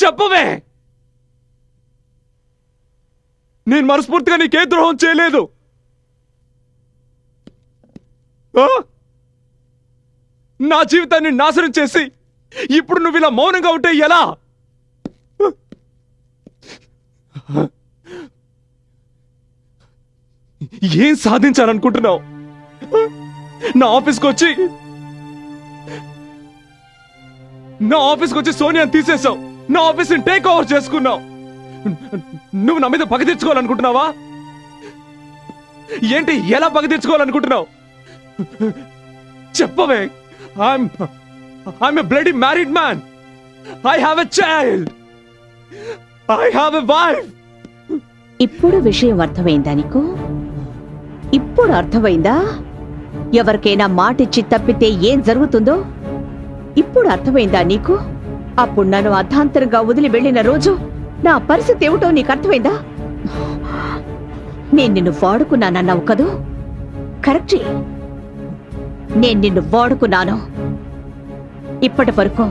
చెప్పవే. నేను మనస్ఫూర్తిగా నీకే ద్రోహం చేయలేదు. నా జీవితాన్ని నాశనం చేసి ఇప్పుడు నువ్వు ఇలా మౌనంగా ఉంటే ఎలా? ఏం సాధించాలనుకుంటున్నావు? నా ఆఫీస్కి వచ్చి సోనియాని తీసేశావు. నా ఆఫీస్ని టేక్ ఓవర్ చేసుకున్నావు. నువ్వు నా మీద పగ తీర్చుకోవాలనుకుంటున్నావా? ఏంటి, ఎలా పగ తీర్చుకోవాలనుకుంటున్నావు? చెప్పవే. I'm a bloody married man. I have a child. I have a wife. ఇప్పుడు విషయం అర్థమైందా నీకు? ఇప్పుడు అర్థమైందా ఎవరికైనా మాటిచ్చి తప్పితే ఏం జరుగుతుందో? ఇప్పుడు అర్థమైందా నీకు? అప్పుడు నన్ను అర్ధాంతరంగా వదిలి వెళ్ళిన రోజు నా పరిస్థితి ఏమిటో నీకు అర్థమైందా? నేను నిన్ను వాడుకున్నానన్నావు కదూ? కరెక్టే, నేను నిన్ను వాడుకున్నాను. ఇప్పటి వరకు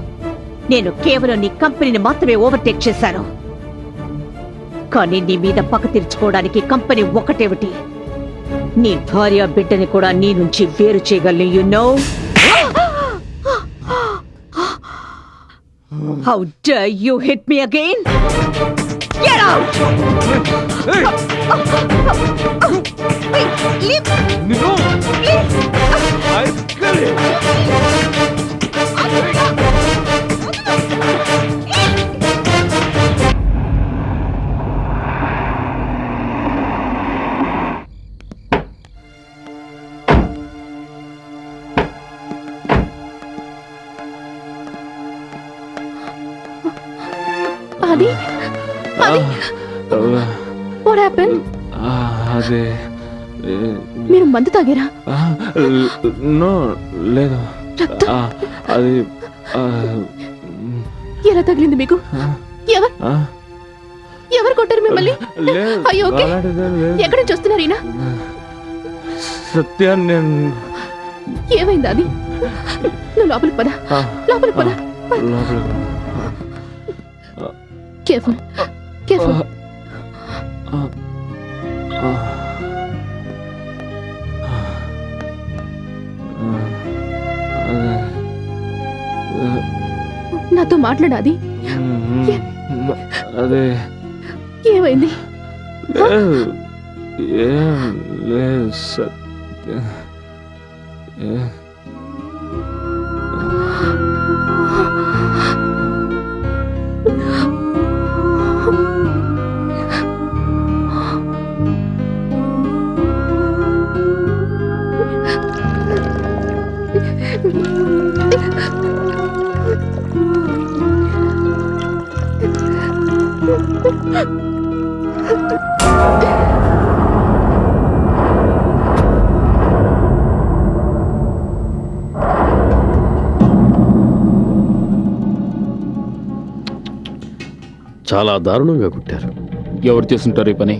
నేను కేవలం నీ కంపెనీని మాత్రమే ఓవర్టేక్ చేశాను. కానీ నీ మీద పగ తీర్చుకోవడానికి కంపెనీ ఒకటేమిటి, నీ భార్య బిడ్డని కూడా నీ నుంచి వేరు చేయగలను. You know? How dare you hit me again? Get out! Leave! No! Please! I'll kill you! Adi? Adi? What happened? అదే మీరు మందు తాగారా? నో, లేదు. రక్తం? అది ఎలా తగిలింది మీకు? ఎవరు కొట్టారు మిమ్మల్ని? అయ్యో, ఓకే. ఎక్కడి నుంచి వస్తున్నారు ఈయన? సత్య, నేను. ఏమైంది అది? నువ్వు లోపలికి పద. లోపలికి పద. Careful, careful. నాతో మాట్లాడాది. అదే ఏమైంది? ఏం లేదు సత్య. చాలా దారుణంగా కుట్టారు. ఎవరు చేస్తుంటారు ఈ పని?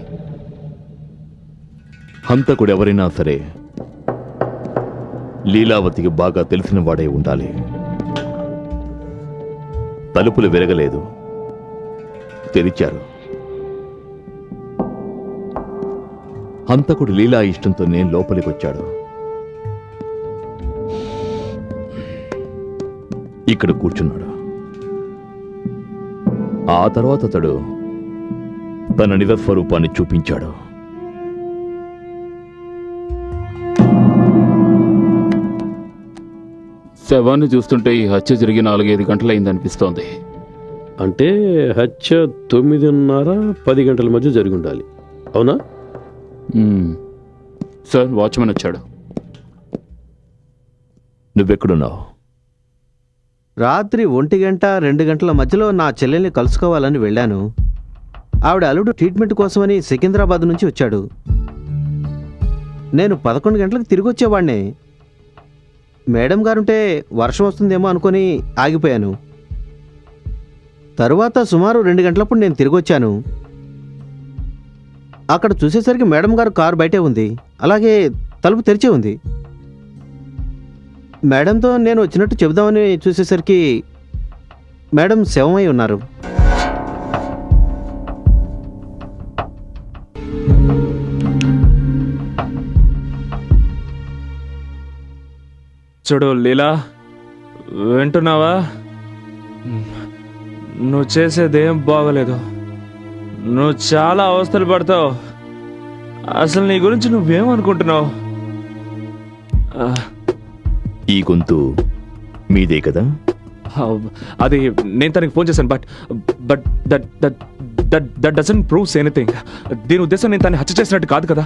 హంతకుడు ఎవరైనా సరే లీలావతికి బాగా తెలిసిన వాడే ఉండాలి. తలుపులు విరగలేదు, తెరిచారు. హంతకుడు లీలా ఇష్టంతో నేను లోపలికి వచ్చాడు. ఇక్కడ కూర్చున్నాడు. ఆ తర్వాత అతడు తన నిజ స్వరూపాన్ని చూపించాడు. శవాన్ని చూస్తుంటే ఈ హత్య జరిగి 4-5 గంటలైందనిపిస్తోంది. అంటే హత్య 9:30-10 గంటల మధ్య జరిగి ఉండాలి. అవునా? సార్, వాచ్మెన్ వచ్చాడు. నువ్వెక్కడున్నావు? రాత్రి 1 గంట 2 గంటల మధ్యలో నా చెల్లెల్ని కలుసుకోవాలని వెళ్ళాను. ఆవిడ అల్లుడు ట్రీట్మెంట్ కోసమని సికింద్రాబాద్ నుంచి వచ్చాడు. నేను 11 గంటలకు తిరిగి వచ్చేవాడినే. మేడం గారుంటే వర్షం వస్తుందేమో అనుకొని ఆగిపోయాను. తరువాత సుమారు 2 గంటలప్పుడు నేను తిరిగి వచ్చాను. అక్కడ చూసేసరికి మేడం గారు కారు బయటే ఉంది, అలాగే తలుపు తెరిచే ఉంది. మేడంతో నేను వచ్చినట్టు చెబుదామని చూసేసరికి మేడం శవమై ఉన్నారు. చూడు లీలా, వింటున్నావా? నువ్వు చేసేదేం బాగలేదు. నువ్వు చాలా అవస్థలు పడతావు. అసలు నీ గురించి నువ్వేమనుకుంటున్నావు? ఈ గొంతు మీదే కదా? అది నేను తనకి ఫోన్ చేశాను, but but that that that that doesn't proves anything. దీని ఉద్దేశం నేను తను హత్య చేసినట్టు కాదు కదా.